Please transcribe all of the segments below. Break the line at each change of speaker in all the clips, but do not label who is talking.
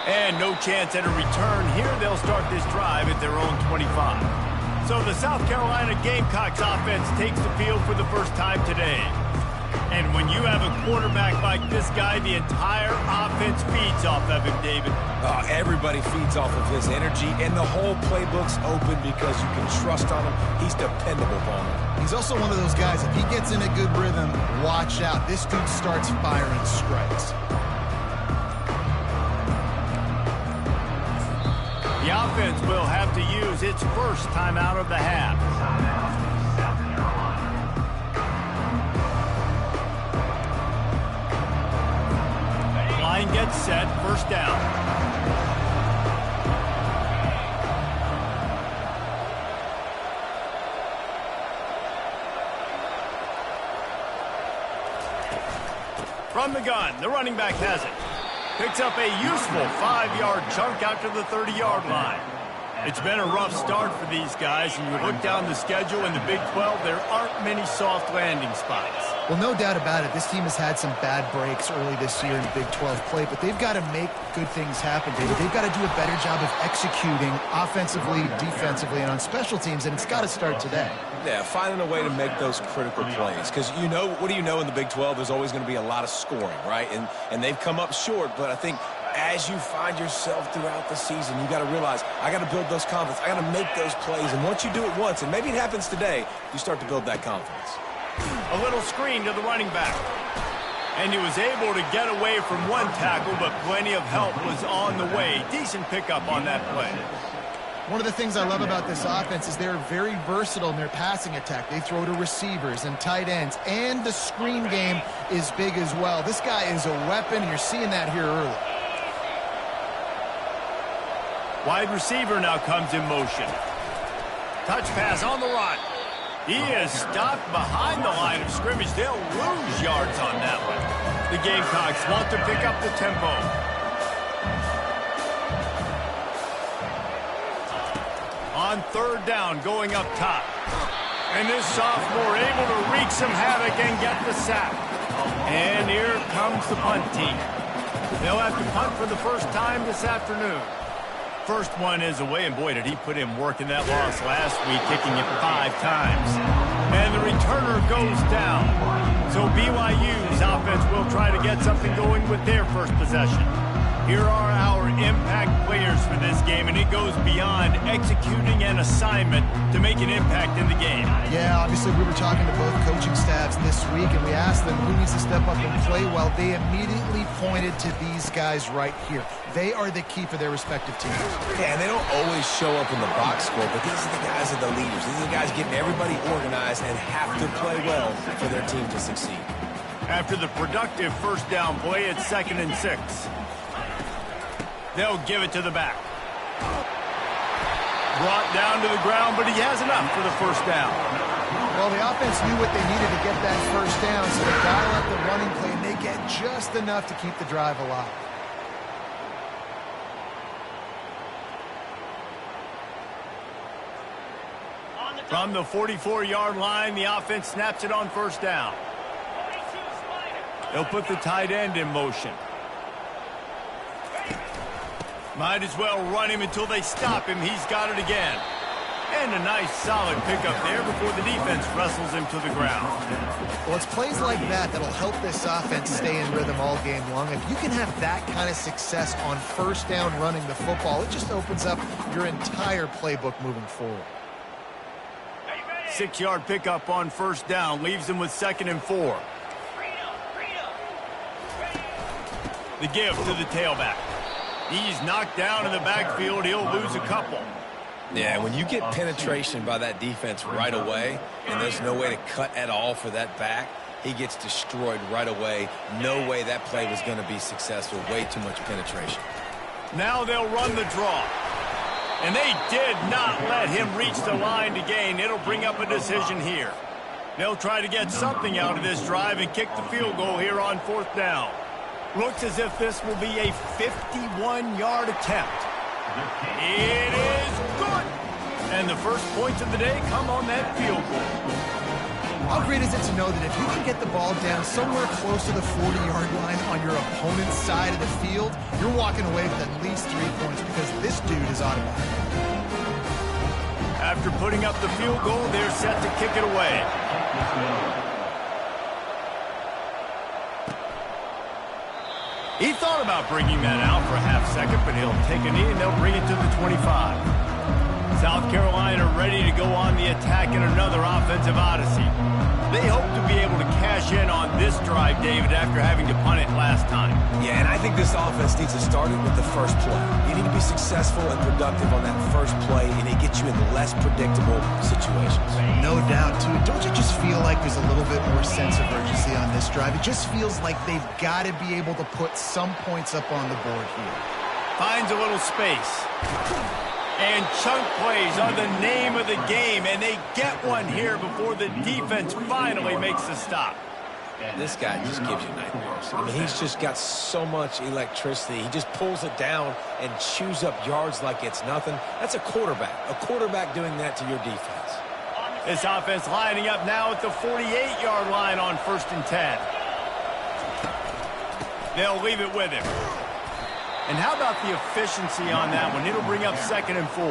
And no chance at a return here. They'll start this drive at their own 25. So the South Carolina Gamecocks offense takes the field for the first time today. And when you have a quarterback like this guy, the entire offense feeds off of him, David.
Everybody feeds off of his energy, and the whole playbook's open because you can trust on him. He's dependable on him.
He's also one of those guys, if he gets in a good rhythm, watch out. This dude starts firing strikes.
The offense will have to use its first timeout of the half. Line gets set, first down. From the gun, the running back has it. Picks up a useful 5-yard chunk out to the 30-yard line. It's been a rough start for these guys, and you look down the schedule in the Big 12, there aren't many soft landing spots.
Well, no doubt about it. This team has had some bad breaks early this year in Big 12 play, but they've got to make good things happen, David. They've got to do a better job of executing offensively, defensively, and on special teams, and it's got to start today.
Yeah, finding a way to make those critical plays. Because, you know, what do you know in the Big 12? There's always going to be a lot of scoring, right? And they've come up short, but I think as you find yourself throughout the season, you got to realize, I got to build those confidence. I got to make those plays. And once you do it once, and maybe it happens today, you start to build that confidence.
A little screen to the running back. And he was able to get away from one tackle, but plenty of help was on the way. Decent pickup on that play.
One of the things I love about this offense is they're very versatile in their passing attack. They throw to receivers and tight ends, and the screen game is big as well. This guy is a weapon, and you're seeing that here early.
Wide receiver now comes in motion. Touch pass on the run. He is stopped behind the line of scrimmage. They'll lose yards on that one. The Gamecocks want to pick up the tempo. On third down, going up top. And this sophomore able to wreak some havoc and get the sack. And here comes the punt team. They'll have to punt for the first time this afternoon. First one is away, and boy, did he put in work in that loss last week, kicking it 5 times. And the returner goes down. So BYU's offense will try to get something going with their first possession. Here are our impact players for this game, and it goes beyond executing an assignment to make an impact in the game.
Yeah, obviously we were talking to both coaching staffs this week, and we asked them who needs to step up and play well. They immediately pointed to these guys right here. They are the key for their respective teams.
Yeah, and they don't always show up in the box score, but these are the guys that are the leaders. These are the guys getting everybody organized and have to play well for their team to succeed.
After the productive first down play, it's 2nd and 6. They'll give it to the back. Brought down to the ground, but he has enough for the first down.
Well, the offense knew what they needed to get that first down, so they dial up the running play, and they get just enough to keep the drive alive.
From the 44-yard line, the offense snaps it on first down. They'll put the tight end in motion. Might as well run him until they stop him. He's got it again. And a nice solid pickup there before the defense wrestles him to the ground.
Well, it's plays like that that'll help this offense stay in rhythm all game long. If you can have that kind of success on first down running the football, it just opens up your entire playbook moving forward.
6-yard pickup on first down leaves them with 2nd and 4. The give to the tailback. He's knocked down in the backfield. He'll lose a couple.
Yeah, when you get penetration by that defense right away, and there's no way to cut at all for that back, he gets destroyed right away. No way that play was going to be successful. Way too much penetration.
Now they'll run the draw. And they did not let him reach the line to gain. It'll bring up a decision here. They'll try to get something out of this drive and kick the field goal here on 4th down. Looks as if this will be a 51-yard attempt. It is good. And the first points of the day come on that field goal.
How great is it to know that if you can get the ball down somewhere close to the 40-yard line on your opponent's side of the field, you're walking away with at least 3 points because this dude is automatic.
After putting up the field goal, they're set to kick it away. He thought about bringing that out for a half second, but he'll take a knee and they'll bring it to the 25. South Carolina ready to go on the attack in another offensive odyssey. They hope to be able to cash in on this drive, David, after having to punt it last time.
Yeah, and I think this offense needs to start it with the first play. You need to be successful and productive on that first play, and it gets you in less predictable situations.
No doubt, too. Don't you just feel like there's a little bit more sense of urgency on this drive? It just feels like they've got to be able to put some points up on the board here.
Finds a little space. And chunk plays are the name of the game, and they get one here before the defense finally makes the stop.
This guy just gives you nightmares. I mean, he's just got so much electricity. He just pulls it down and chews up yards like it's nothing. That's a quarterback doing that to your defense.
This offense lining up now at the 48-yard line on 1st and 10. They'll leave it with him. And how about the efficiency on that one? It'll bring up 2nd and 4.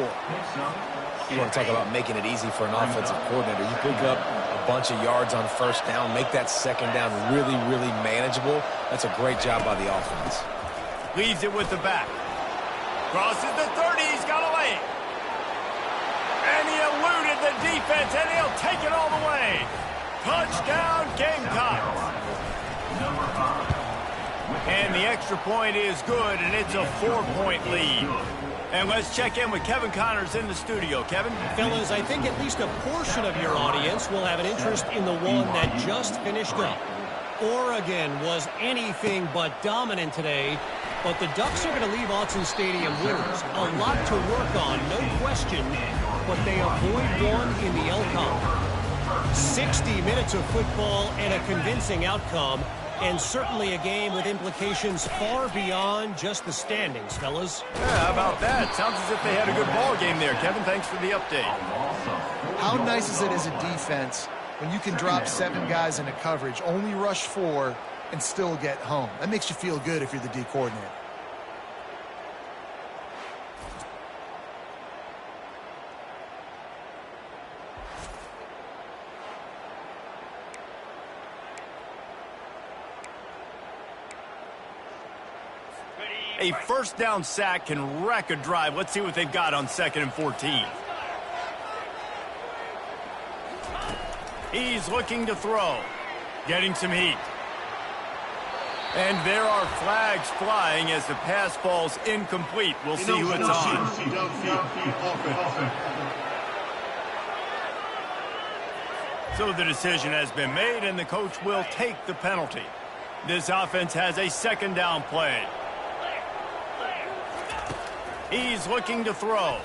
You want to talk about making it easy for an offensive coordinator. You pick up a bunch of yards on 1st down, make that 2nd down really, really manageable. That's a great job by the offense.
Leaves it with the back. Crosses the 30. He's got a lane. And he eluded the defense, and he'll take it all the way. Touchdown, Gamecocks. And the extra point is good, and it's a 4-point lead. And let's check in with Kevin Connors in the studio. Kevin?
Fellas, I think at least a portion of your audience will have an interest in the one that just finished up. Oregon was anything but dominant today, but the Ducks are going to leave Autzen Stadium winners. A lot to work on, no question, but they avoid one in the L-Con. 60 minutes of football and a convincing outcome. And certainly a game with implications far beyond just the standings, fellas.
Yeah, how about that? Sounds as if they had a good ball game there. Kevin, thanks for the update.
How nice is it as a defense when you can drop 7 guys into coverage, only rush 4, and still get home? That makes you feel good if you're the D coordinator.
A 1st down sack can wreck a drive. Let's see what they've got on 2nd and 14. He's looking to throw. Getting some heat. And there are flags flying as the pass falls incomplete. We'll see who it's on. So the decision has been made, and the coach will take the penalty. This offense has a 2nd down play. He's looking to throw.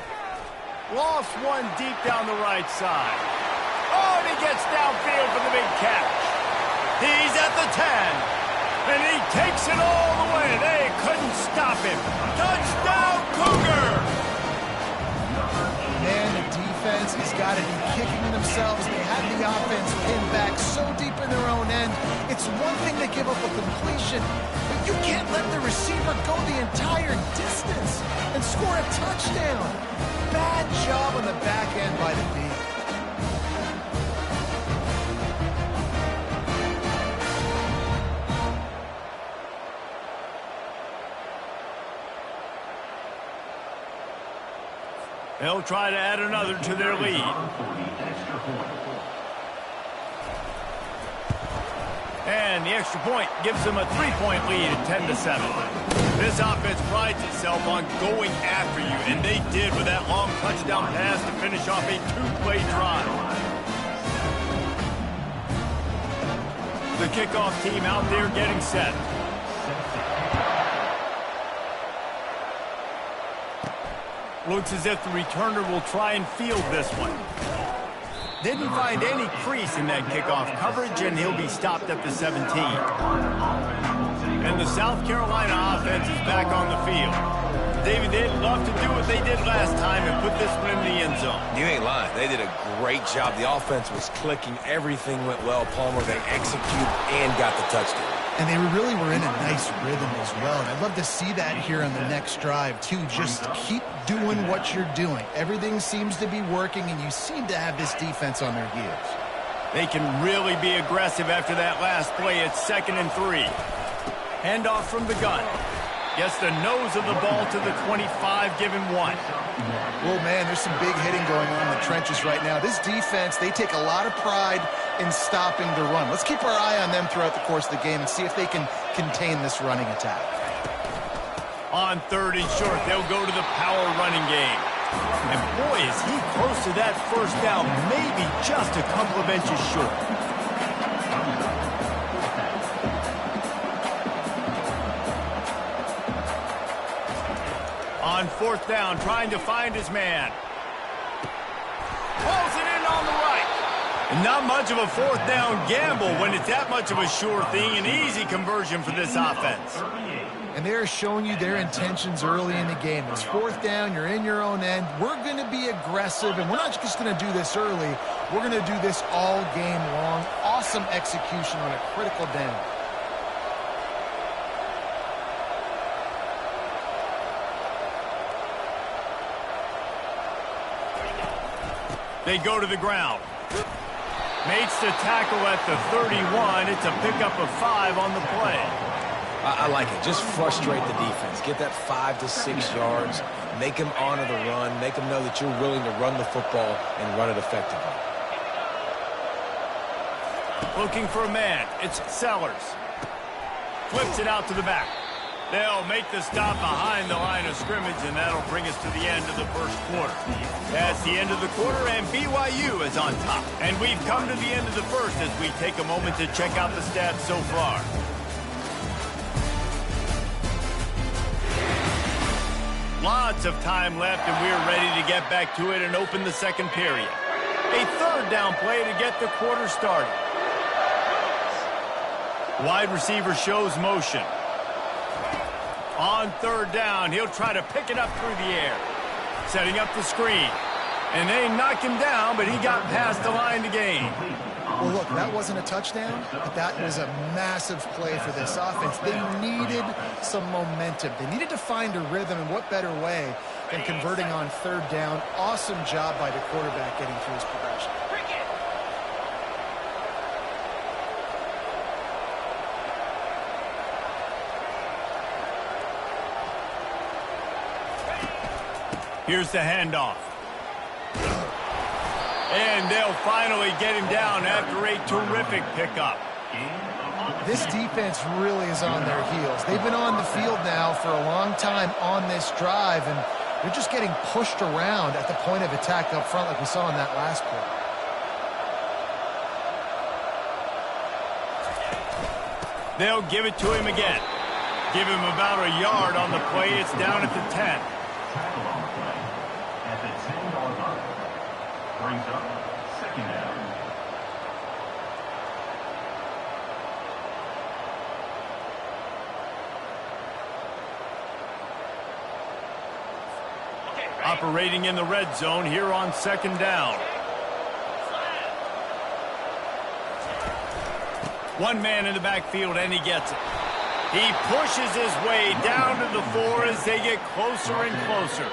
Lost one deep down the right side. Oh, and he gets downfield for the big catch. He's at the 10. And he takes it all the way. They couldn't stop him. Touchdown, Cougar!
Man, the defense has got to be kicking themselves. They had the offense pinned back so deep in their own end. It's one thing to give up a completion, but you can't let the receiver go the entire distance and score a touchdown. Bad job on the back end by the D.
They'll try to add another to their lead. And the extra point gives them a 3-point lead at 10-7. This offense prides itself on going after you, and they did with that long touchdown pass to finish off a 2-play drive. The kickoff team out there getting set. Looks as if the returner will try and field this one. Didn't find any crease in that kickoff coverage, and he'll be stopped at the 17. And And the South Carolina offense is back on the field. David, they'd love to do what they did last time and put this one in the end zone.
You ain't lying. They did a great job. The offense was clicking. Everything went well, Palmer. They executed and got the touchdown.
And they really were in a nice rhythm as well. And I'd love to see that here on the next drive, too. Just keep doing what you're doing. Everything seems to be working, and you seem to have this defense on their heels.
They can really be aggressive after that last play. It's 2nd and 3. Handoff from the gun. Gets the nose of the ball to the 25, giving 1.
Well, man, there's some big hitting going on in the trenches right now. This defense, they take a lot of pride in stopping the run. Let's keep our eye on them throughout the course of the game and see if they can contain this running attack.
On 3rd and short, they'll go to the power running game. And boy, is he close to that first down, maybe just a couple of inches short. On 4th down, trying to find his man. Pulls it in on the right. And not much of a 4th down gamble when it's that much of a sure thing. An easy conversion for this offense.
And they're showing you their intentions early in the game. It's 4th down, you're in your own end. We're going to be aggressive, and we're not just going to do this early. We're going to do this all game long. Awesome execution on a critical down.
They go to the ground. Makes the tackle at the 31. It's a pickup of 5 on the play.
I like it. Just frustrate the defense. Get that 5 to 6 yards. Make them honor the run. Make them know that you're willing to run the football and run it effectively.
Looking for a man. It's Sellers. Flips it out to the back. They'll make the stop behind the line of scrimmage, and that'll bring us to the end of the first quarter. That's the end of the quarter, and BYU is on top. And we've come to the end of the first as we take a moment to check out the stats so far. Lots of time left, and we're ready to get back to it and open the second period. A 3rd down play to get the quarter started. Wide receiver shows motion. On 3rd down, he'll try to pick it up through the air. Setting up the screen. And they knock him down, but he got past the line to gain.
Well, look, that wasn't a touchdown, but that was a massive play for this offense. They needed some momentum. They needed to find a rhythm, and what better way than converting on 3rd down. Awesome job by the quarterback getting through his progression.
Here's the handoff. And they'll finally get him down after a terrific pickup.
This defense really is on their heels. They've been on the field now for a long time on this drive, and they're just getting pushed around at the point of attack up front like we saw in that last play.
They'll give it to him again. Give him about a yard on the play. It's down at the 10.
At the 10-yard line. Brings up 2nd down.
Operating in the red zone here on 2nd down. One man in the backfield, and he gets it. He pushes his way down to the 4 as they get closer and closer.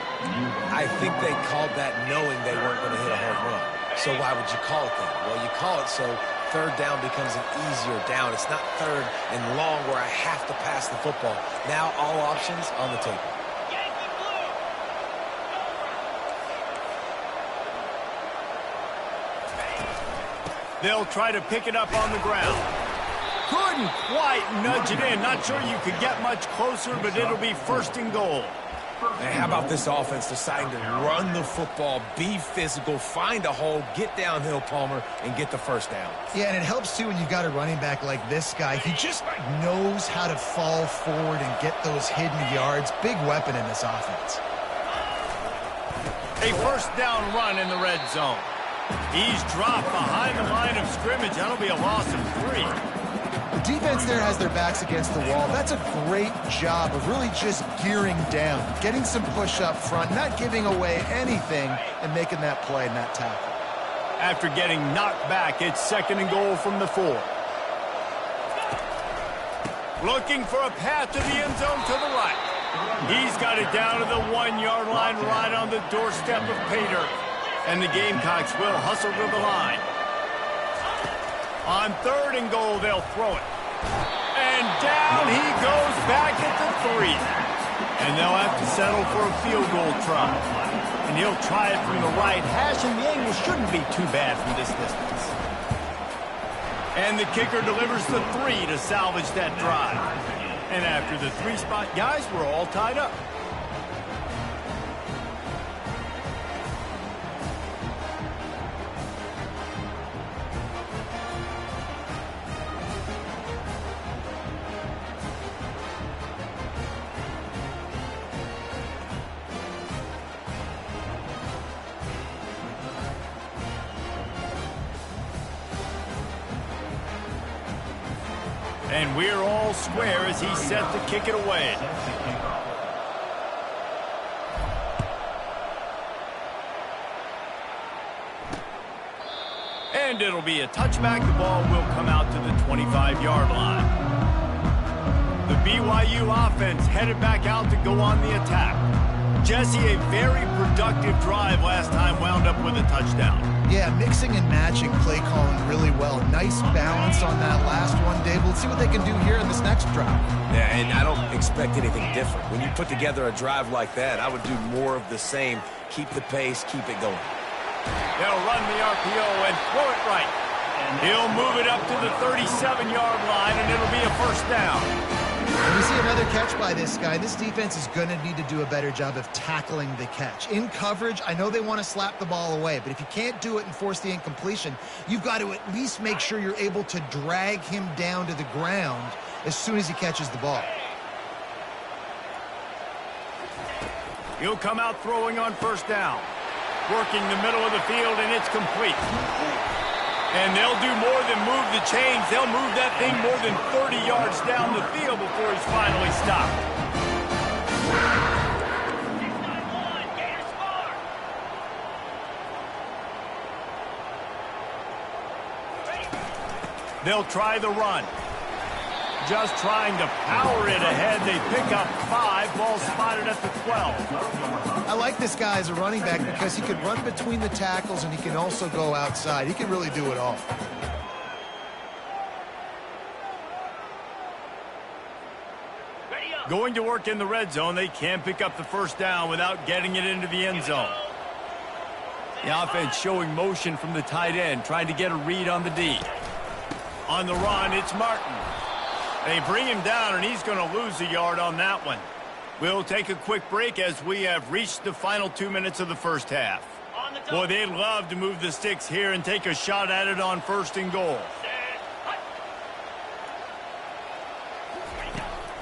I think they called that knowing they weren't going to hit a home run. So why would you call it that? Well, you call it so 3rd down becomes an easier down. It's not 3rd and long where I have to pass the football. Now all options on the table.
They'll try to pick it up on the ground. Couldn't quite nudge it in. Not sure you could get much closer, but it'll be 1st and goal.
Hey, how about this offense deciding to run the football, be physical, find a hole, get downhill, Palmer, and get the 1st down?
Yeah, and it helps, too, when you've got a running back like this guy. He just knows how to fall forward and get those hidden yards. Big weapon in this offense.
A 1st down run in the red zone. He's dropped behind the line of scrimmage. That'll be a loss of 3.
defense there has their backs against the wall. That's a great job of really just gearing down, getting some push up front, not giving away anything, and making that play and that tackle.
After getting knocked back, it's 2nd and goal from the 4. Looking for a path to the end zone to the right. He's got it down to the 1-yard line right on the doorstep of Pater. And the Gamecocks will hustle to the line. On 3rd and goal, they'll throw it. And down he goes back at the 3. And they'll have to settle for a field goal try. And he'll try it from the right hash, and the angle shouldn't be too bad from this distance. And the kicker delivers the 3 to salvage that drive. And after the 3 spot, guys, we're all tied up. And we're all square as he's set to kick it away. And it'll be a touchback. The ball will come out to the 25-yard line. The BYU offense headed back out to go on the attack. Jesse, a very productive drive last time, wound up with a touchdown.
Yeah, mixing and matching play calling really well. Nice balance on that last one, Dave. Let's see what they can do here in this next drive.
Yeah, and I don't expect anything different. When you put together a drive like that, I would do more of the same. Keep the pace, keep it going.
They'll run the RPO and throw it right. He'll move it up to the 37-yard line, and it'll be a 1st down.
And we see another catch by this guy. This defense is going to need to do a better job of tackling the catch. In coverage, I know they want to slap the ball away, but if you can't do it and force the incompletion, you've got to at least make sure you're able to drag him down to the ground as soon as he catches the ball.
He'll come out throwing on 1st down. Working the middle of the field, and it's complete. And they'll do more than move the chains. They'll move that thing more than 30 yards down the field before he's finally stopped. They'll try the run. Just trying to power it ahead. They pick up 5. Ball spotted at the 12.
I like this guy as a running back because he can run between the tackles and he can also go outside. He can really do it all.
Going to work in the red zone. They can't pick up the 1st down without getting it into the end zone. The offense showing motion from the tight end, trying to get a read on the D. On the run, it's Martin. They bring him down, and he's going to lose a yard on that one. We'll take a quick break as we have reached the final 2 minutes of the 1st half. Boy, they'd love to move the sticks here and take a shot at it on 1st and goal.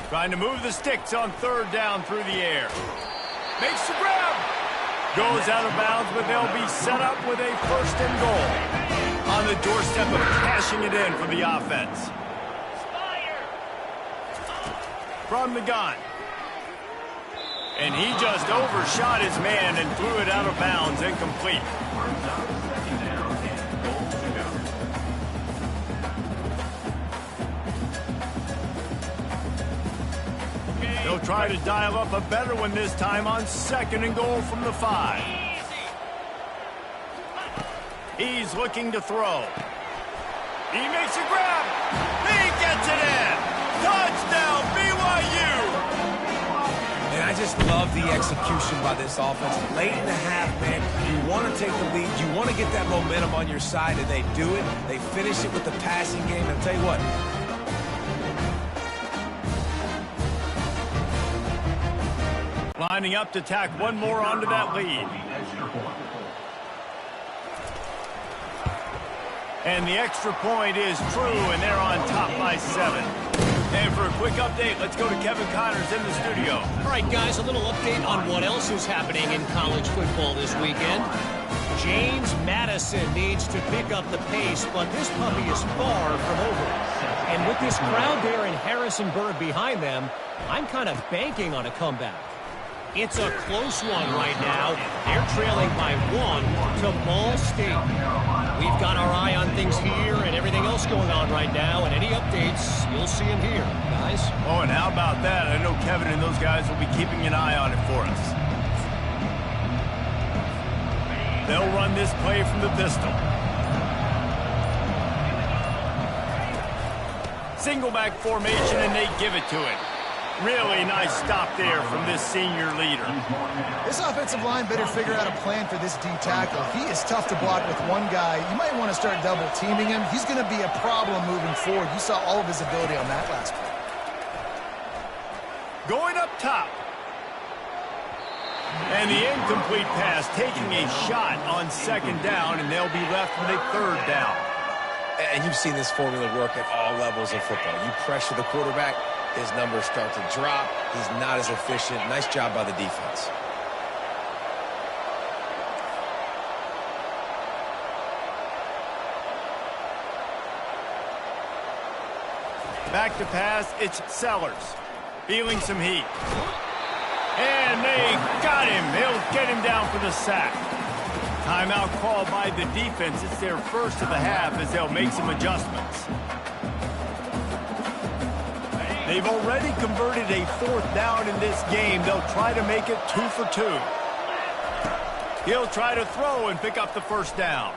Trying to move the sticks on 3rd down through the air. Makes the grab. Goes out of bounds, but they'll be set up with a 1st and goal. On the doorstep of cashing it in for the offense. From the gun. And he just overshot his man and threw it out of bounds, incomplete. They'll try to dial up a better one this time on 2nd and goal from the 5. He's looking to throw. He makes a grab. He gets it in. Touchdown, BYU!
And I just love the execution by this offense. Late in the half, man, you want to take the lead. You want to get that momentum on your side, and they do it. They finish it with the passing game. I'll tell you what.
Lining up to tack one more onto that lead. And the extra point is true, and they're on top by 7. And for a quick update, let's go to Kevin Connors in the studio.
All right, guys, a little update on what else is happening in college football this weekend. James Madison needs to pick up the pace, but this puppy is far from over. And with this crowd there in Harrisonburg behind them, I'm kind of banking on a comeback. It's a close one right now. They're trailing by 1 to Ball State. We've got our eye on things here and everything else going on right now, and any updates, you'll see them here, guys.
Oh, and how about that? I know Kevin and those guys will be keeping an eye on it for us. They'll run this play from the pistol. Single back formation, and they give it to it. Really nice stop there from this senior leader.
This offensive line better figure out a plan for this D tackle. He is tough to block with one guy. You might want to start double teaming him. He's going to be a problem moving forward. You saw all of his ability on that last play.
Going up top. And the incomplete pass taking a shot on 2nd down, and they'll be left with a 3rd down.
And you've seen this formula work at all levels of football. You pressure the quarterback, his numbers start to drop. He's not as efficient. Nice job by the defense.
Back to pass, it's Sellers. Feeling some heat. And they got him. They'll get him down for the sack. Timeout called by the defense. It's their first of the half as they'll make some adjustments. They've already converted a 4th down in this game. They'll try to make it 2 for 2. He'll try to throw and pick up the 1st down.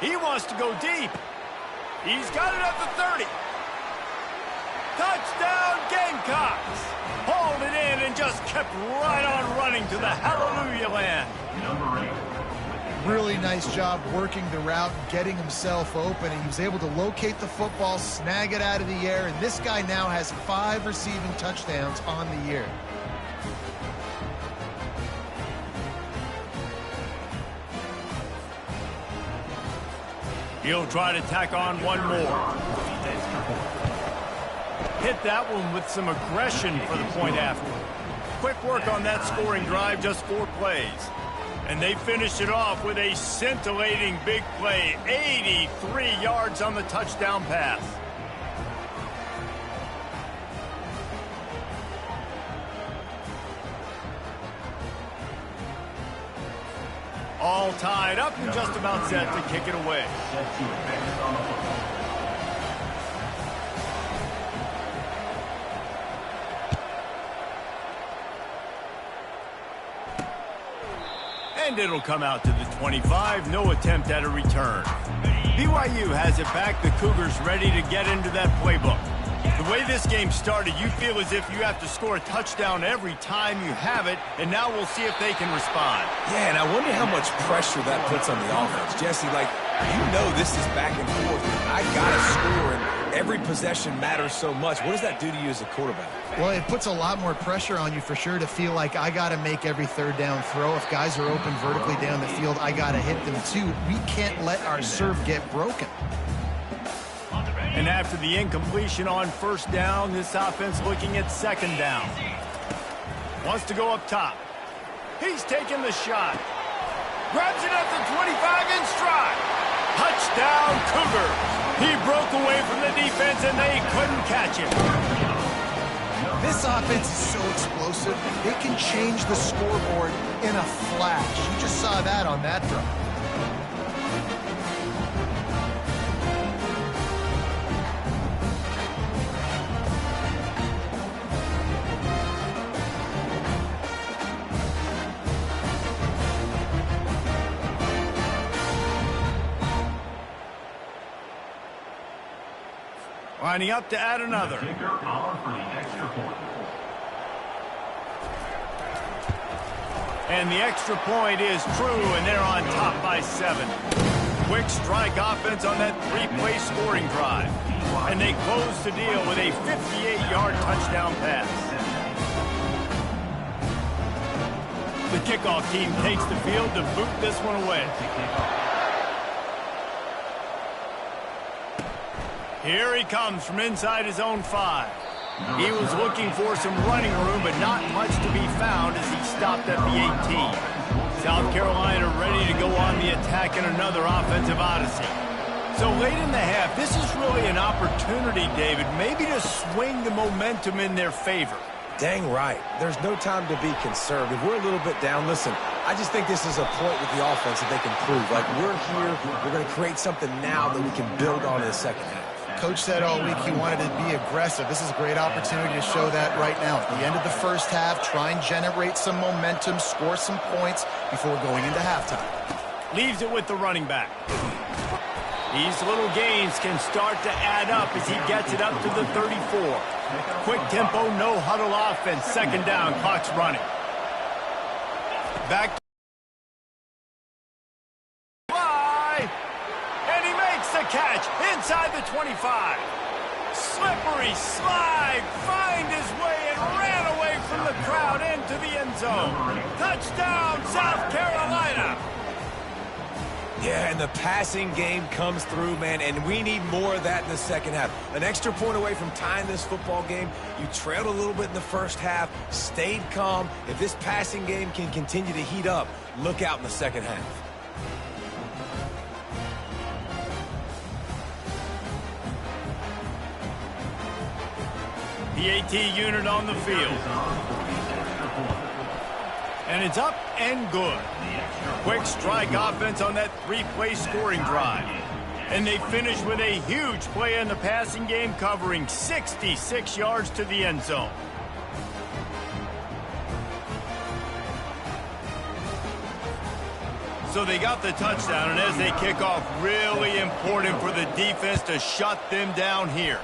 He wants to go deep. He's got it at the 30. Touchdown, Gamecocks! Hauled it in and just kept right on running to the hallelujah land.
Number 8.
Really nice job working the route, getting himself open, and he was able to locate the football, snag it out of the air, and this guy now has 5 receiving touchdowns on the year.
He'll try to tack on one more. Hit that one with some aggression for the point after. Quick work on that scoring drive, just 4 plays. And they finished it off with a scintillating big play. 83 yards on the touchdown pass. All tied up and just about set to kick it away.
Set to advance on the football.
And it'll come out to the 25. No attempt at a return. BYU has it back. The Cougars ready to get into that playbook. The way this game started, you feel as if you have to score a touchdown every time you have it, and now we'll see if they can respond.
Yeah, and I wonder how much pressure that puts on the offense. Jesse, like, you know this is back and forth. I got to score, and every possession matters so much. What does that do to you as a quarterback?
Well, it puts a lot more pressure on you for sure to feel like I got to make every 3rd down throw. If guys are open vertically down the field, I got to hit them too. We can't let our serve get broken.
And after the incompletion on 1st down, this offense looking at 2nd down. Wants to go up top. He's taking the shot. Grabs it at the 25 in stride. Touchdown, Cougars. He broke away from the defense, and they couldn't catch him.
This offense is so explosive. They can change the scoreboard in a flash. You just saw that on that drive.
Lining up to add another.
Kicker power for the extra point.
And the extra point is true, and they're on top by 7. Quick strike offense on that 3-play scoring drive. And they close the deal with a 58-yard touchdown pass. The kickoff team takes the field to boot this one away. Here he comes from inside his own 5. He was looking for some running room, but not much to be found as he stopped at the 18. South Carolina ready to go on the attack in another offensive odyssey. So late in the half, this is really an opportunity, David, maybe to swing the momentum in their favor.
Dang right. There's no time to be concerned. If we're a little bit down, listen, I just think this is a point with the offense that they can prove. Like, we're here, we're going to create something now that we can build on in the second half.
Coach said all week he wanted to be aggressive. This is a great opportunity to show that right now. At the end of the first half, try and generate some momentum, score some points before going into halftime.
Leaves it with the running back. These little gains can start to add up as he gets it up to the 34. Quick tempo, no huddle offense. Second down, clock's running. Back. Fly. And he makes the catch inside the 25. Slippery slide. Find his way and ran away from the crowd into the end zone. Touchdown, South Carolina.
Yeah, and the passing game comes through, man, and we need more of that in the second half. An extra point away from tying this football game. You trailed a little bit in the first half, stayed calm. If this passing game can continue to heat up, look out in the second half.
The AT unit on the field. And it's up and good. Quick strike offense on that three-play scoring drive. And they finish with a huge play in the passing game, covering 66 yards to the end zone. So they got the touchdown, and as they kick off, really important for the defense to shut them down here.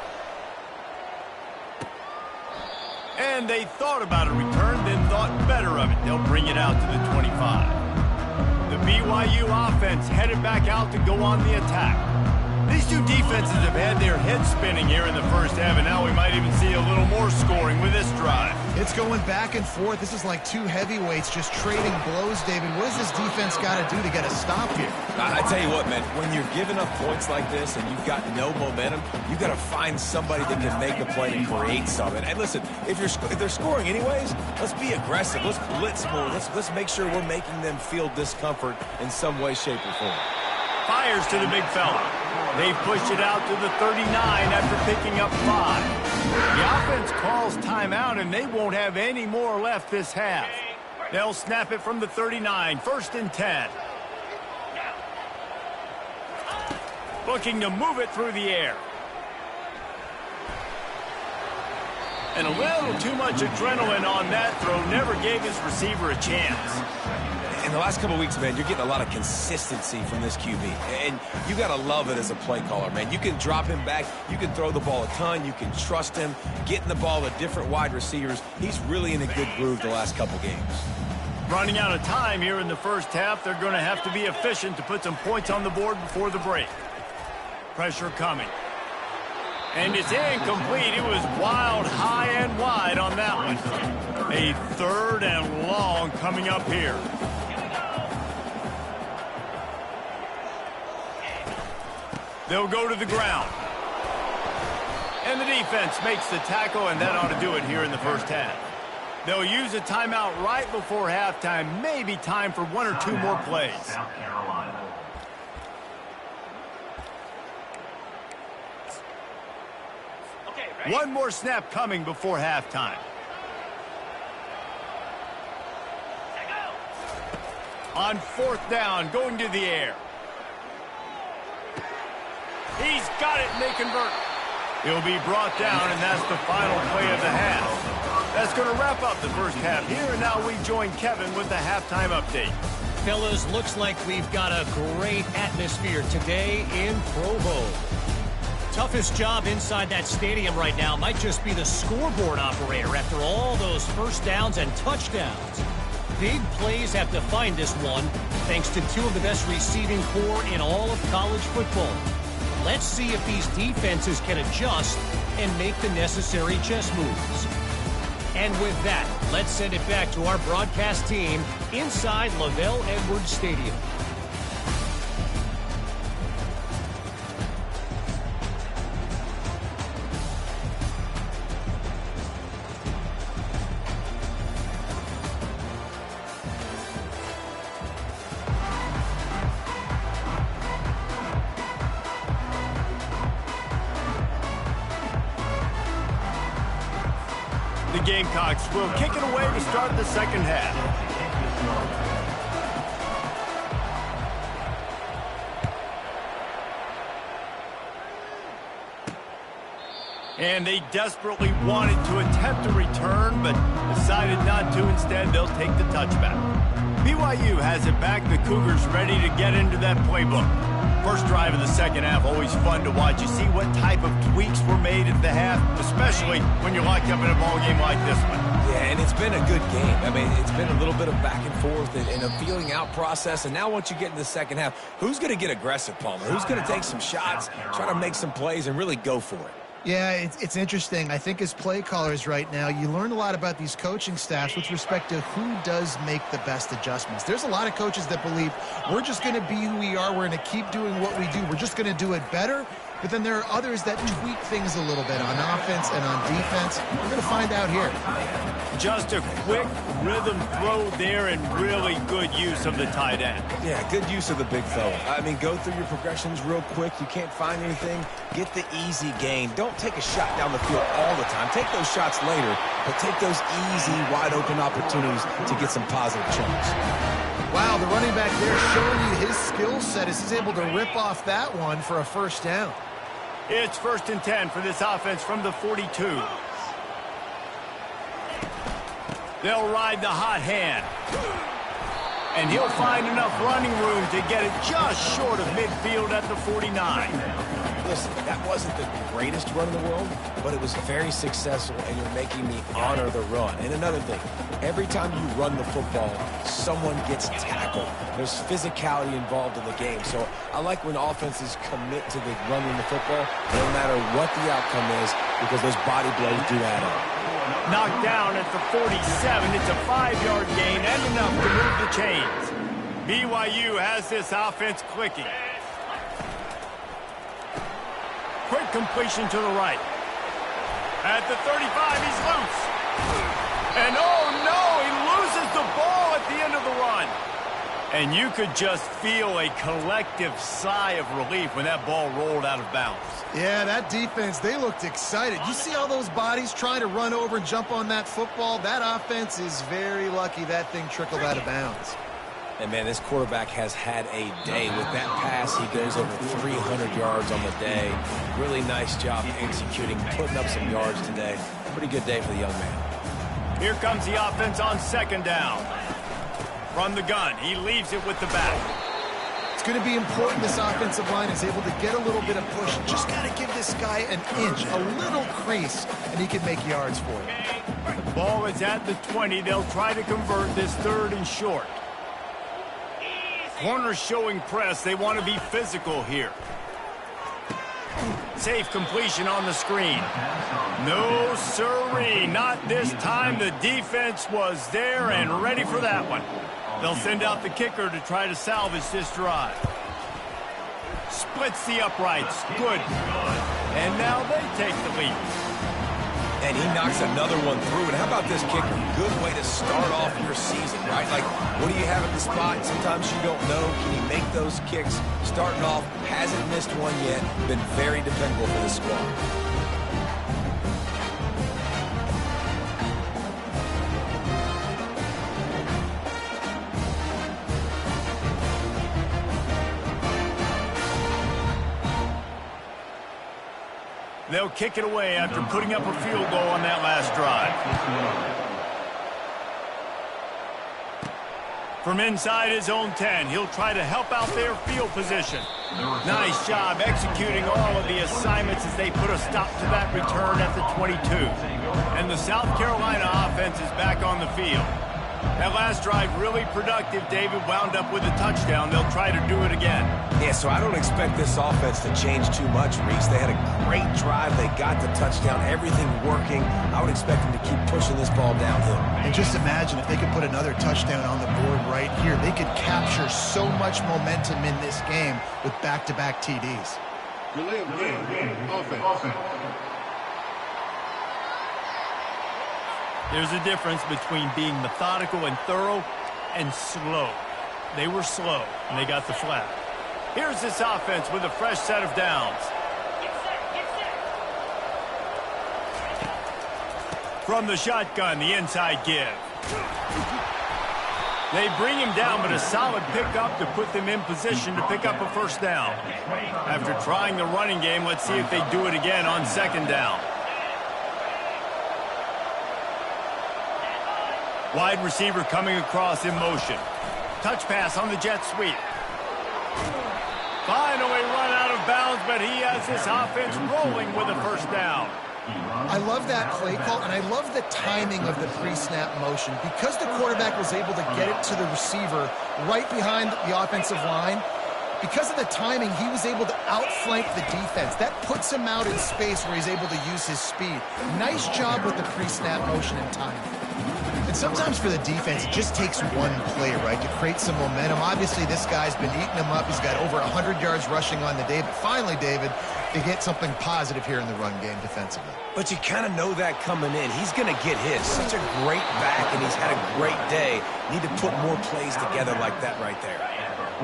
And they thought about a return, then thought better of it. They'll bring it out to the 25. The BYU offense headed back out to go on the attack. These two defenses have had their heads spinning here in the first half, and now we might even see a little more scoring with this drive.
It's going back and forth. This is like two heavyweights just trading blows, David. What does this defense got to do to get a stop here?
I tell you what, man, when you're giving up points like this and you've got no momentum, you've got to find somebody that can make a play and create something. And listen, if they're scoring anyways, let's be aggressive. Let's blitz more. Let's make sure we're making them feel discomfort in some way, shape, or form.
Fires to the big fella. They've pushed it out to the 39 after picking up 5. The offense calls timeout, and they won't have any more left this half. They'll snap it from the 39, 1st and 10. Looking to move it through the air. And a little too much adrenaline on that throw. Never gave his receiver a chance.
In the last couple of weeks, man, you're getting a lot of consistency from this QB. And you got to love it as a play caller, man. You can drop him back. You can throw the ball a ton. You can trust him. Getting the ball to different wide receivers. He's really in a good groove the last couple games.
Running out of time here in the first half. They're going to have to be efficient to put some points on the board before the break. Pressure coming. And it's incomplete. It was wild, high and wide on that one. A 3rd and long coming up here. They'll go to the ground. And the defense makes the tackle, and that ought to do it here in the first half. They'll use a timeout right before halftime. Maybe time for 1 or 2 more plays. One more snap coming before halftime. On 4th down, going to the air. He's got it, and they convert. He'll be brought down, and that's the final play of the half. That's going to wrap up the first half here, and now we join Kevin with the halftime update.
Fellas, looks like we've got a great atmosphere today in Provo. Toughest job inside that stadium right now might just be the scoreboard operator after all those first downs and touchdowns. Big plays have defined this one, thanks to 2 of the best receiving corps in all of college football. Let's see if these defenses can adjust and make the necessary chess moves. And with that, let's send it back to our broadcast team inside Lavelle Edwards Stadium.
Gamecocks will kick it away to start the second half. And they desperately wanted to attempt a return, but decided not to. Instead, they'll take the touchback. BYU has it back. The Cougars ready to get into that playbook. First drive of the second half, always fun to watch. You see what type of tweaks were made at the half, especially when you're locked up in a ball game like this one.
Yeah, and it's been a good game. I mean, it's been a little bit of back and forth and a feeling out process. And now once you get in the second half, who's going to get aggressive, Palmer? Who's going to take some shots, try to make some plays, and really go for it?
Yeah, it's interesting. I think as play callers right now, you learn a lot about these coaching staffs with respect to who does make the best adjustments. There's a lot of coaches that believe we're just going to be who we are. We're going to keep doing what we do. We're just going to do it better. But then there are others that tweak things a little bit on offense and on defense. We're going to find out here.
Just a quick rhythm throw there and really good use of the tight end.
Yeah, good use of the big fella. I mean, go through your progressions real quick. You can't find anything. Get the easy gain. Don't take a shot down the field all the time. Take those shots later, but take those easy, wide-open opportunities to get some positive chunks.
Wow, the running back there showing you his skill set as he's able to rip off that one for a first down.
It's 1st and 10 for this offense from the 42. They'll ride the hot hand. And he'll find enough running room to get it just short of midfield at the 49.
Listen, that wasn't the greatest run in the world, but it was very successful, and you're making me honor the run. And another thing, every time you run the football, someone gets tackled. There's physicality involved in the game. So I like when offenses commit to the running the football, no matter what the outcome is, because those body blows do add up.
Knocked down at the 47. It's a 5-yard gain and enough to move the chains. BYU has this offense clicking. Quick completion to the right. At the 35, he's loose. And oh no, he loses the ball at the end of the run. And you could just feel a collective sigh of relief when that ball rolled out of bounds.
Yeah, that defense, they looked excited. You see all those bodies trying to run over and jump on that football? That offense is very lucky that thing trickled out of bounds.
And, man, this quarterback has had a day. With that pass, he goes over 300 yards on the day. Really nice job executing, putting up some yards today. Pretty good day for the young man.
Here comes the offense on 2nd down. From the gun, he leaves it with the back.
It's going to be important this offensive line is able to get a little bit of push. Just got to give this guy an inch, a little crease, and he can make yards for it.
Ball is at the 20. They'll try to convert this 3rd and short. Corners showing press. They want to be physical here. Safe completion on the screen. No sirree. Not this time. The defense was there and ready for that one. They'll send out the kicker to try to salvage this drive. Splits the uprights. Good. And now they take the lead.
And he knocks another one through. And how about this kicker? Good way to start off your season, right? Like, what do you have at the spot? Sometimes you don't know. Can he make those kicks? Starting off, hasn't missed one yet. Been very dependable for this squad.
They'll kick it away after putting up a field goal on that last drive. From inside his own 10, he'll try to help out their field position. Nice job executing all of the assignments as they put a stop to that return at the 22. And the South Carolina offense is back on the field. That last drive really productive. David wound up with a touchdown. They'll try to do it again.
Yeah, so I don't expect this offense to change too much, Reese. They had a great drive. They got the touchdown. Everything working. I would expect them to keep pushing this ball downhill.
And just imagine if they could put another touchdown on the board right here. They could capture so much momentum in this game with back-to-back TDs.
Offense.
There's a difference between being methodical and thorough and slow. They were slow, and they got the flag. Here's this offense with a fresh set of downs. From the shotgun, the inside give. They bring him down, but a solid pickup to put them in position to pick up a first down. After trying the running game, let's see if they do it again on second down. Wide receiver coming across in motion. Touch pass on the jet sweep. Finally run out of bounds, but he has this offense rolling with a first down.
I love that play call, and I love the timing of the pre-snap motion. Because the quarterback was able to get it to the receiver right behind the offensive line, because of the timing, he was able to outflank the defense. That puts him out in space where he's able to use his speed. Nice job with the pre-snap motion and timing. And sometimes for the defense, it just takes one play, right, to create some momentum. Obviously, this guy's been eating them up. He's got over 100 yards rushing on the day. But finally, David, they get something positive here in the run game defensively.
But you kind of know that coming in. He's going to get his. Such a great back, and he's had a great day. Need to put more plays together like that right there.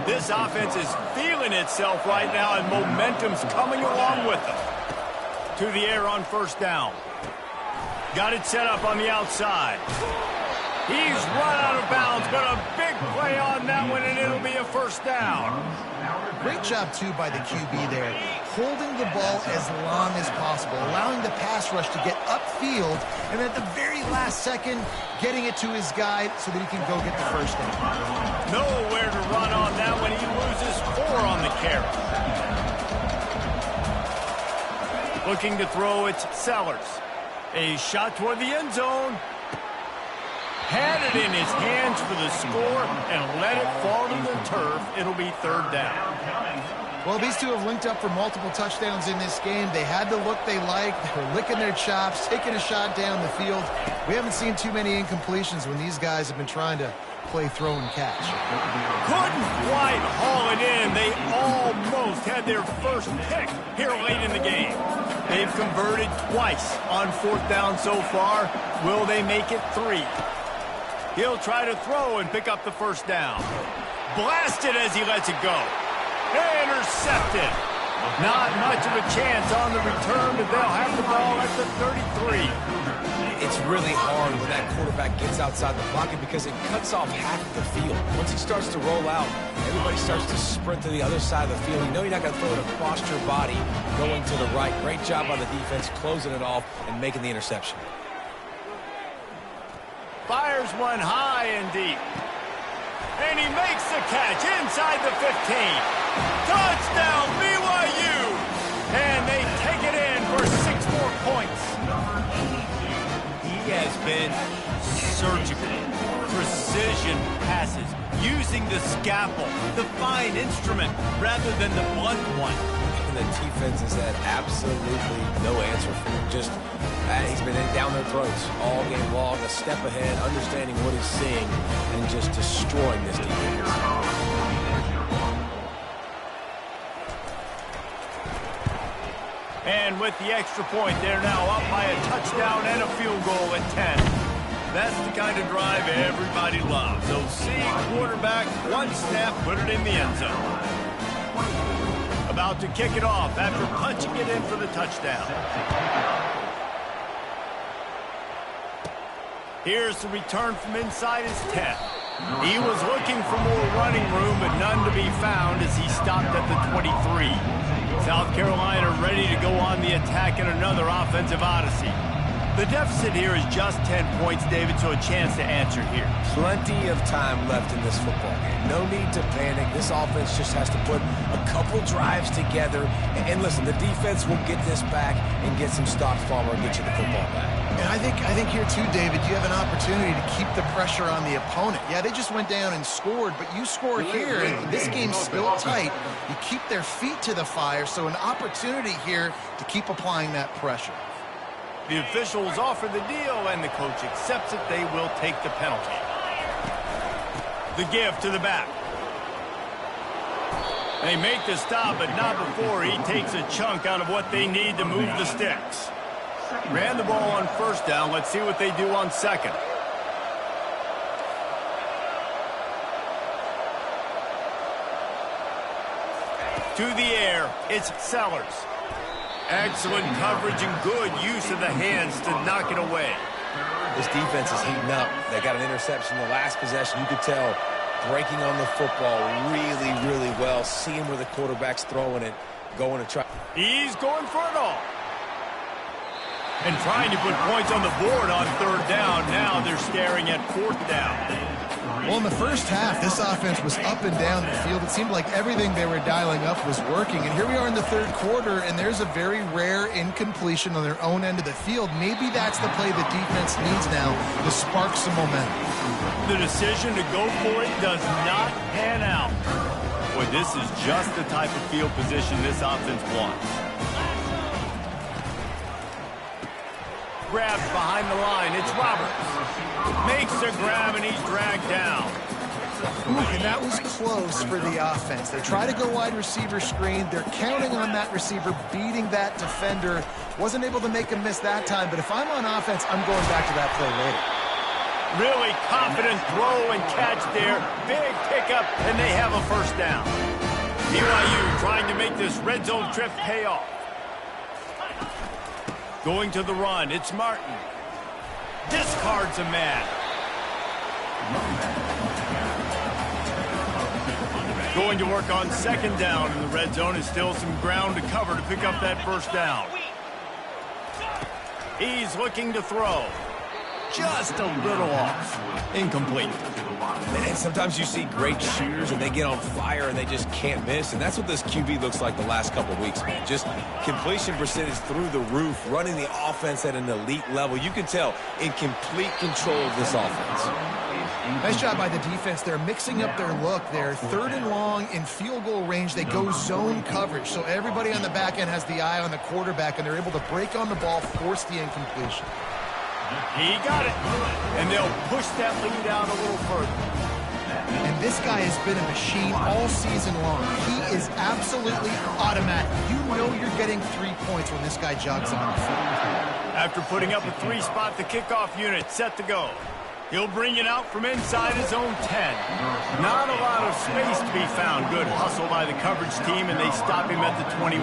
This offense is feeling itself right now, and momentum's coming along with them. To the air on first down. Got it set up on the outside. He's run out of bounds, but a big play on that one, and it'll be a first down.
Great job, too, by the QB there, holding the ball as long as possible, allowing the pass rush to get upfield, and at the very last second, getting it to his guy so that he can go get the first down.
Nowhere to run on that one. He loses 4 on the carry. Looking to throw, it's Sellers. A shot toward the end zone. Had it in his hands for the score and let it fall to the turf. It'll be third down.
Well, these two have linked up for multiple touchdowns in this game. They had the look they liked. They were licking their chops, taking a shot down the field. We haven't seen too many incompletions when these guys have been trying to play throw and catch.
Couldn't quite haul it in. They almost had their first pick here late in the game. They've converted twice on fourth down so far. Will they make it 3? He'll try to throw and pick up the first down. Blasted as he lets it go. Intercepted. Not much of a chance on the return, but they'll have the ball at the 33.
It's really hard when that quarterback gets outside the pocket because it cuts off half of the field. Once he starts to roll out, everybody starts to sprint to the other side of the field. You know you're not going to throw it across your body going to the right. Great job by the defense closing it off and making the interception.
Fires one high and deep. And he makes the catch inside the 15. Touchdown, BYU! And they take it in for 6 more points. He has been surgical. Precision passes, using the scalpel, the fine instrument, rather than the blunt one.
And the defense has had absolutely no answer for him. Just, he's been down their throats all game long, a step ahead, understanding what he's seeing, and just destroying this defense.
And with the extra point, they're now up by a touchdown and a field goal at 10. That's the kind of drive everybody loves. So see quarterback, one snap, put it in the end zone. About to kick it off after punching it in for the touchdown. Here's the return from inside his 10. He was looking for more running room, but none to be found as he stopped at the 23. South Carolina ready to go on the attack in another offensive odyssey. The deficit here is just 10 points, David, so a chance to answer here.
Plenty of time left in this football game. No need to panic. This offense just has to put a couple drives together. And listen, the defense will get this back and get some stops forward and get you the football back.
And I think here too, David, you have an opportunity to keep the pressure on the opponent. Yeah, they just went down and scored, but you score here, and this game's still tight. You keep their feet to the fire, so an opportunity here to keep applying that pressure.
The officials offer the deal, and the coach accepts it. They will take the penalty. The give to the back. They make the stop, but not before he takes a chunk out of what they need to move the sticks. Ran the ball on first down. Let's see what they do on second. To the air, it's Sellers. Excellent coverage and good use of the hands to knock it away.
This defense is heating up. They got an interception in the last possession. You could tell breaking on the football really, really well, seeing where the quarterback's throwing it, going to try.
He's going for it all. And trying to put points on the board on third down. Now they're staring at fourth down.
Well, in the first half, this offense was up and down the field. It seemed like everything they were dialing up was working. And here we are in the third quarter, and there's a very rare incompletion on their own end of the field. Maybe that's the play the defense needs now to spark some momentum.
The decision to go for it does not pan out. Boy, this is just the type of field position this offense wants. Grabs behind the line. It's Roberts. Makes the grab, and he's dragged down.
Ooh, and that was close for the offense. They try to go wide receiver screen. They're counting on that receiver beating that defender. Wasn't able to make a miss that time, but if I'm on offense, I'm going back to that play later.
Really confident throw and catch there. Big pickup, and they have a first down. BYU trying to make this red zone trip pay off. Going to the run, it's Martin. Discards a man. Going to work on second down in the red zone. Is still some ground to cover to pick up that first down. He's looking to throw. Just a little off. Incomplete.
And sometimes you see great shooters and they get on fire and they just can't miss. And that's what this QB looks like the last couple of weeks, man. Just completion percentage through the roof, running the offense at an elite level. You can tell in complete control of this offense.
Nice job by the defense. They're mixing up their look. They're third and long in field goal range. They go zone coverage. So everybody on the back end has the eye on the quarterback, and they're able to break on the ball, force the incompletion.
He got it. And they'll push that lead out a little further.
And this guy has been a machine all season long. He is absolutely automatic. You know you're getting 3 points when this guy jogs on the field.
After putting up a 3-spot, the kickoff unit set to go. He'll bring it out from inside his own 10. Not a lot of space to be found. Good hustle by the coverage team, and they stop him at the 21.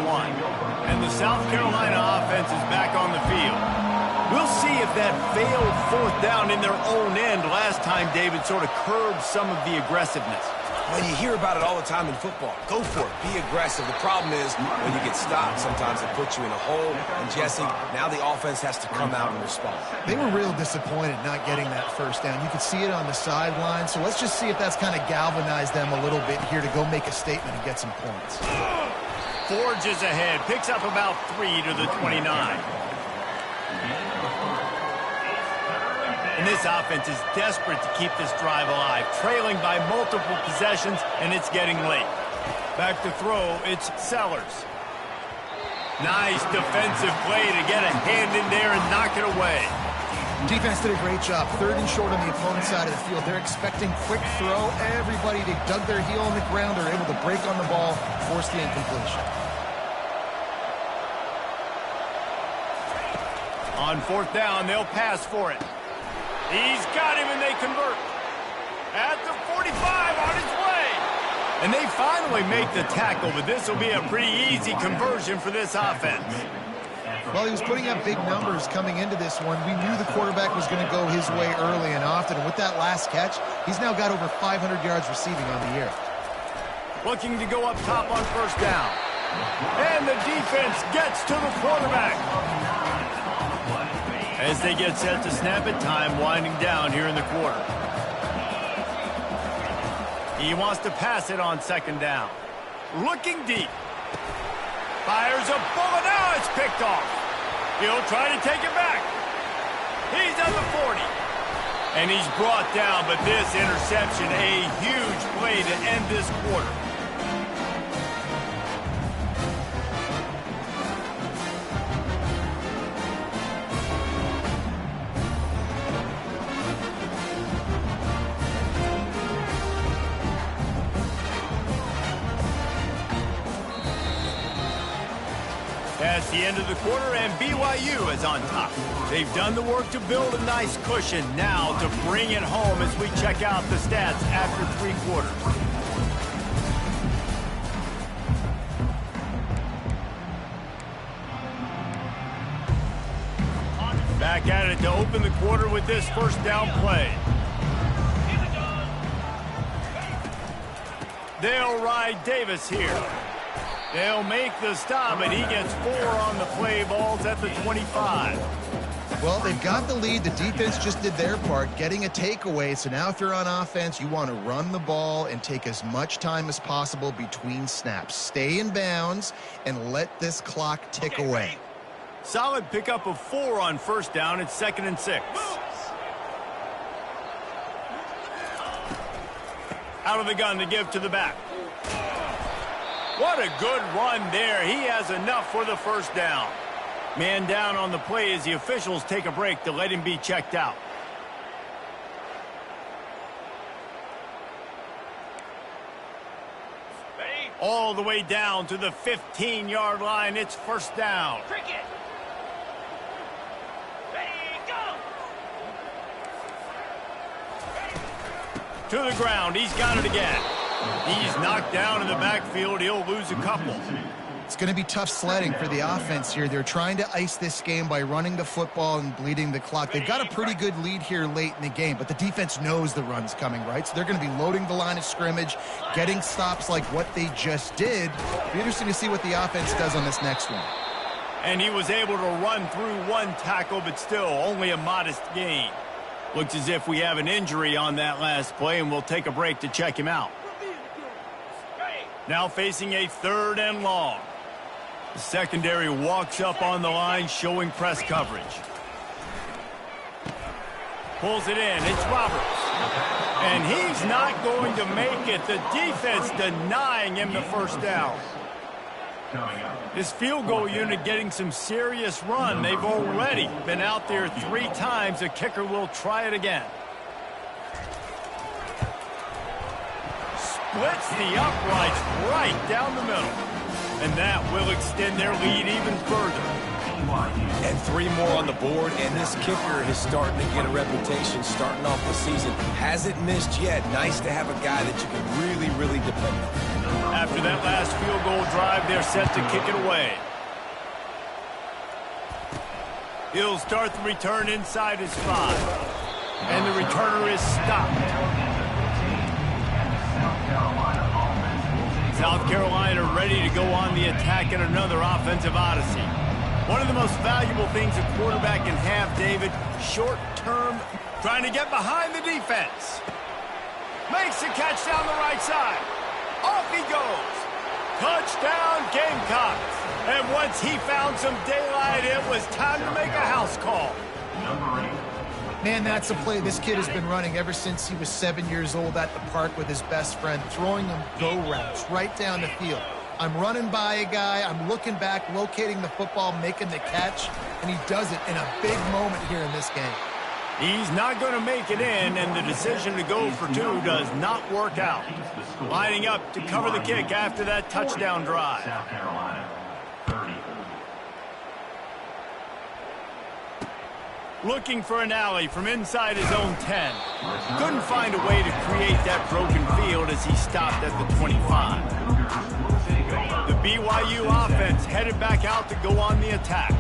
And the South Carolina offense is back on the field. We'll see if that failed fourth down in their own end last time, David, sort of curbed some of the aggressiveness.
Well, you hear about it all the time in football. Go for it. Be aggressive. The problem is when you get stopped, sometimes it puts you in a hole. And, Jesse, now the offense has to come out and respond.
They were real disappointed not getting that first down. You could see it on the sideline. So let's just see if that's kind of galvanized them a little bit here to go make a statement and get some points.
Forges ahead. Picks up about 3 to the 29. And this offense is desperate to keep this drive alive, trailing by multiple possessions, and it's getting late. Back to throw, it's Sellers. Nice defensive play to get a hand in there and knock it away.
Defense did a great job. Third and short on the opponent's side of the field. They're expecting quick throw. Everybody, they dug their heel on the ground. They're able to break on the ball, force the incompletion.
On fourth down, they'll pass for it. He's got him, and they convert. At the 45, on his way. And they finally make the tackle, but this will be a pretty easy conversion for this offense.
Well, he was putting up big numbers coming into this one. We knew the quarterback was going to go his way early and often. And with that last catch, he's now got over 500 yards receiving on the year.
Looking to go up top on first down. And the defense gets to the quarterback. As they get set to snap it, time winding down here in the quarter. He wants to pass it on second down. Looking deep. Fires a bullet. Now it's picked off. He'll try to take it back. He's at the 40. And he's brought down, but this interception, a huge play to end this quarter. That's the end of the quarter, and BYU is on top. They've done the work to build a nice cushion. Now to bring it home as we check out the stats after 3 quarters. Back at it to open the quarter with this first down play. They'll ride Davis here. They'll make the stop, and he gets 4 on the play. Ball's at the 25.
Well, they've got the lead. The defense just did their part, getting a takeaway. So now if you're on offense, you want to run the ball and take as much time as possible between snaps. Stay in bounds and let this clock tick away.
Solid pickup of 4 on first down. It's 2nd and 6. Out of the gun to give to the back. What a good run there. He has enough for the first down. Man down on the play as the officials take a break to let him be checked out. All the way down to the 15-yard line. It's first down.
Cricket. Ready, go.
To the ground. He's got it again. He's knocked down in the backfield. He'll lose a couple.
It's going to be tough sledding for the offense here. They're trying to ice this game by running the football and bleeding the clock. They've got a pretty good lead here late in the game, but the defense knows the run's coming, right? So they're going to be loading the line of scrimmage, getting stops like what they just did. It'll be interesting to see what the offense does on this next one.
And he was able to run through 1 tackle, but still only a modest gain. Looks as if we have an injury on that last play, and we'll take a break to check him out. Now facing a 3rd and long. The secondary walks up on the line, showing press coverage. Pulls it in. It's Roberts. And he's not going to make it. The defense denying him the first down. This field goal unit getting some serious run. They've already been out there 3 times. The kicker will try it again. Splits the uprights right down the middle. And that will extend their lead even further.
And 3 more on the board, and this kicker is starting to get a reputation starting off the season. Hasn't missed yet. Nice to have a guy that you can really, really depend on.
After that last field goal drive, they're set to kick it away. He'll start the return inside his 5. And the returner is stopped. South Carolina ready to go on the attack in another offensive odyssey. One of the most valuable things a quarterback can have, David, short-term, trying to get behind the defense. Makes the catch down the right side. Off he goes. Touchdown, Gamecocks. And once he found some daylight, it was time to make a house call.
Man, that's a play this kid has been running ever since he was 7 years old at the park with his best friend, throwing him go routes right down the field. I'm running by a guy, I'm looking back, locating the football, making the catch, and he does it in a big moment here in this game.
He's not going to make it in, and the decision to go for 2 does not work out. Lining up to cover the kick after that touchdown drive.
South Carolina, 30.
Looking for an alley from inside his own 10. Couldn't find a way to create that broken field as he stopped at the 25. The BYU offense headed back out to go on the attack.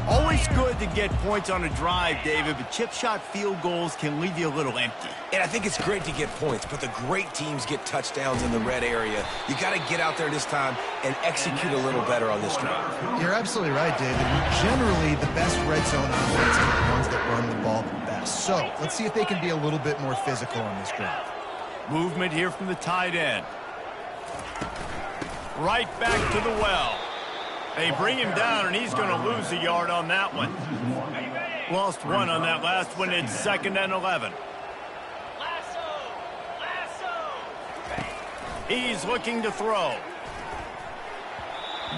Always good to get points on a drive, David, but chip shot field goals can leave you a little empty.
And I think it's great to get points, but the great teams get touchdowns in the red area. You got to get out there this time and execute a little better on this drive.
You're absolutely right, David. Generally, the best red zone offense are the ones that run the ball the best. So let's see if they can be a little bit more physical on this drive.
Movement here from the tight end. Right back to the well. They bring him down, and he's going to lose a yard on that one. Lost 1 on that last one. It's 2nd and 11. He's looking to throw.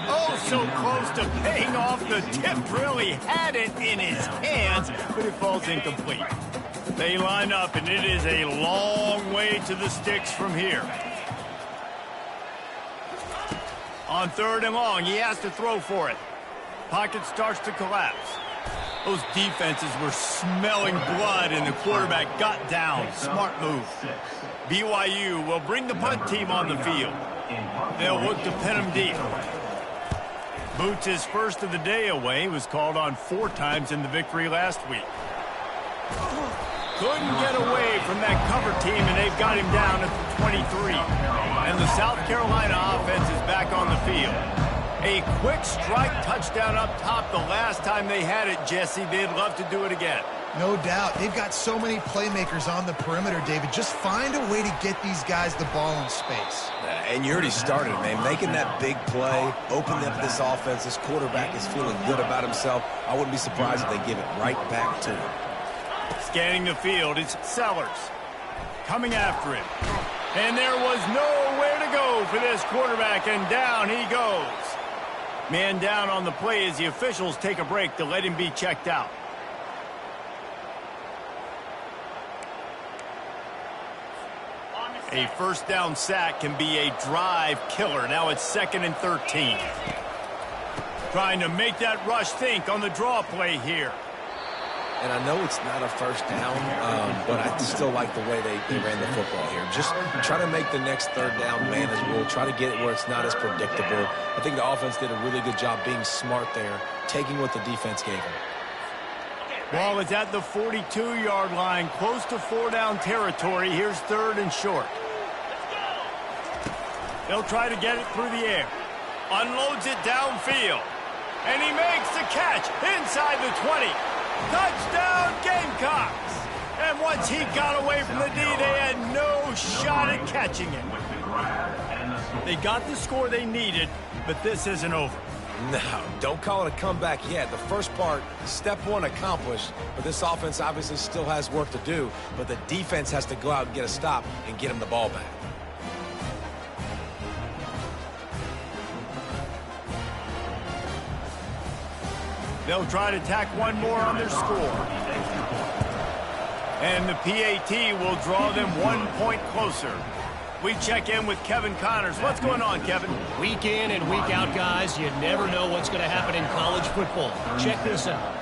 Oh, so close to paying off. The tip really had it in his hands, but it falls incomplete. They line up, and it is a long way to the sticks from here. On 3rd and long, he has to throw for it. Pocket starts to collapse. Those defenses were smelling blood, and the quarterback got down. Smart move. BYU will bring the punt team on the field. They'll look to pin him deep. Boots his first of the day away. He was called on 4 times in the victory last week. Couldn't get away from that cover team, and they've got him down at the 23. And the South Carolina offense is back on the field. A quick strike touchdown up top the last time they had it, Jesse. They'd love to do it again.
No doubt. They've got so many playmakers on the perimeter, David. Just find a way to get these guys the ball in space.
And you already started, man. Making that big play, opening up this offense. This quarterback is feeling good about himself. I wouldn't be surprised if they give it right back to him.
Scanning the field, it's Sellers. Coming after him. And there was nowhere to go for this quarterback, and down he goes. Man down on the play as the officials take a break to let him be checked out. A first down sack can be a drive killer. Now it's 2nd and 13. Trying to make that rush think on the draw play here.
And I know it's not a first down, but I still like the way they ran the football here. Just try to make the next third down manageable. Try to get it where it's not as predictable. I think the offense did a really good job being smart there, taking what the defense gave them.
Ball is at the 42-yard line, close to 4-down territory. Here's 3rd and short. They'll try to get it through the air. Unloads it downfield. And he makes the catch inside the 20. Touchdown, Gamecocks! And once he got away from the D, they had no shot at catching it. They got the score they needed, but this isn't over.
No, don't call it a comeback yet. The first part, step one accomplished, but this offense obviously still has work to do, but the defense has to go out and get a stop and get him the ball back.
They'll try to tack one more on their score. And the PAT will draw them 1 point closer. We check in with Kevin Connors. What's going on, Kevin?
Week in and week out, guys, you never know what's going to happen in college football. Check this out.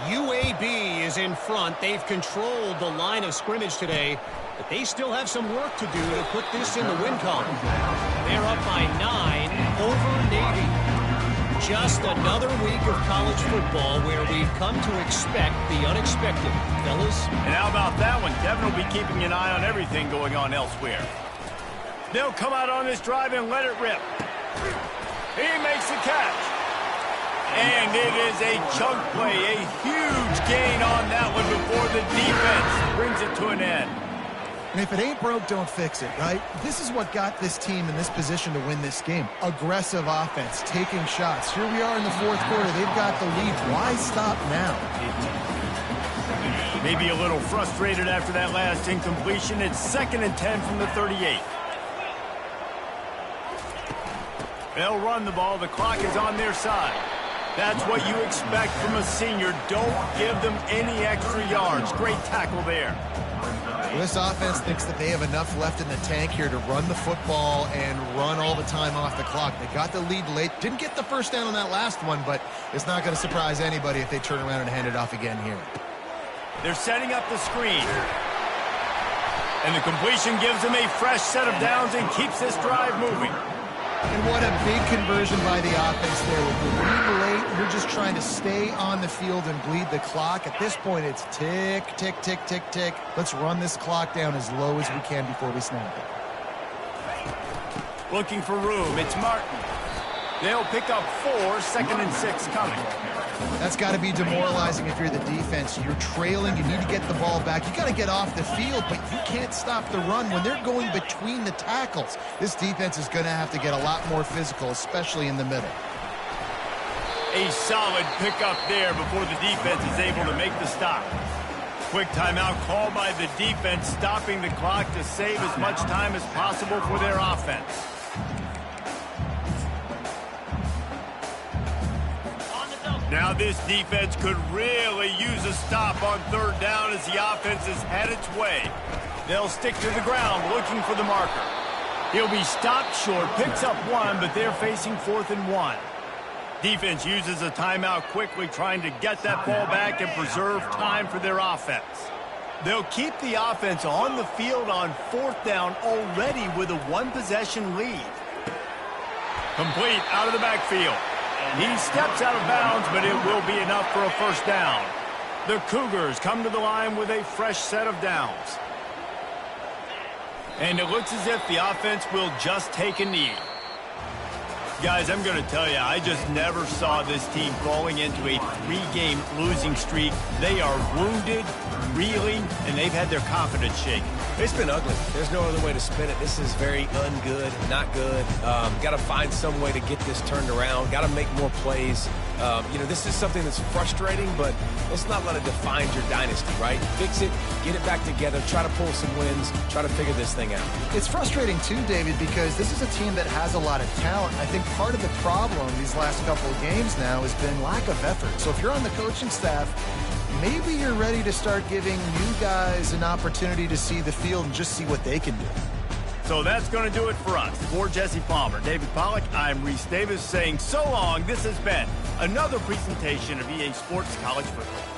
UAB is in front. They've controlled the line of scrimmage today, but they still have some work to do to put this in the win column. They're up by 9 over Navy. Just another week of college football where we've come to expect the unexpected, fellas.
And how about that one? Kevin will be keeping an eye on everything going on elsewhere. They'll come out on this drive and let it rip. He makes the catch. And it is a chunk play, a huge gain on that one before the defense brings it to an end.
And if it ain't broke, don't fix it, right? This is what got this team in this position to win this game. Aggressive offense, taking shots. Here we are in the 4th quarter. They've got the lead. Why stop now?
Maybe a little frustrated after that last incompletion. It's 2nd and 10 from the 38. They'll run the ball. The clock is on their side. That's what you expect from a senior. Don't give them any extra yards. Great tackle there.
Well, this offense thinks that they have enough left in the tank here to run the football and run all the time off the clock. They got the lead late. Didn't get the first down on that last one, but it's not going to surprise anybody if they turn around and hand it off again here.
They're setting up the screen. And the completion gives them a fresh set of downs and keeps this drive moving.
And what a big conversion by the offense there. With the lead late, you're just trying to stay on the field and bleed the clock. At this point, it's tick, tick, tick, tick, tick. Let's run this clock down as low as we can before we snap it.
Looking for room. It's Martin. They'll pick up 4, 2nd and 6 coming.
That's got to be demoralizing if you're the defense. You're trailing. You need to get the ball back. You got to get off the field, but you can't stop the run when they're going between the tackles. This defense is going to have to get a lot more physical, especially in the middle.
A solid pickup there before the defense is able to make the stop. Quick timeout called by the defense, stopping the clock to save as much time as possible for their offense. Now this defense could really use a stop on 3rd down as the offense has had its way. They'll stick to the ground looking for the marker. He'll be stopped short, picks up 1, but they're facing 4th and 1. Defense uses a timeout quickly, trying to get that ball back and preserve time for their offense. They'll keep the offense on the field on 4th down already with a 1-possession lead. Complete out of the backfield. He steps out of bounds, but it will be enough for a first down. The Cougars come to the line with a fresh set of downs. And it looks as if the offense will just take a knee. Guys, I'm going to tell you, I just never saw this team falling into a 3-game losing streak. They are wounded, reeling, and they've had their confidence shaken.
It's been ugly. There's no other way to spin it. This is very ungood, not good. Got to find some way to get this turned around. Got to make more plays. This is something that's frustrating, but let's not let it define your dynasty, right? Fix it, get it back together, try to pull some wins, try to figure this thing out.
It's frustrating too, David, because this is a team that has a lot of talent. I think part of the problem these last couple of games now has been lack of effort. So if you're on the coaching staff, maybe you're ready to start giving new guys an opportunity to see the field and just see what they can do.
So that's going to do it for us. For Jesse Palmer, David Pollack, I'm Reese Davis saying so long. This has been another presentation of EA Sports College Football.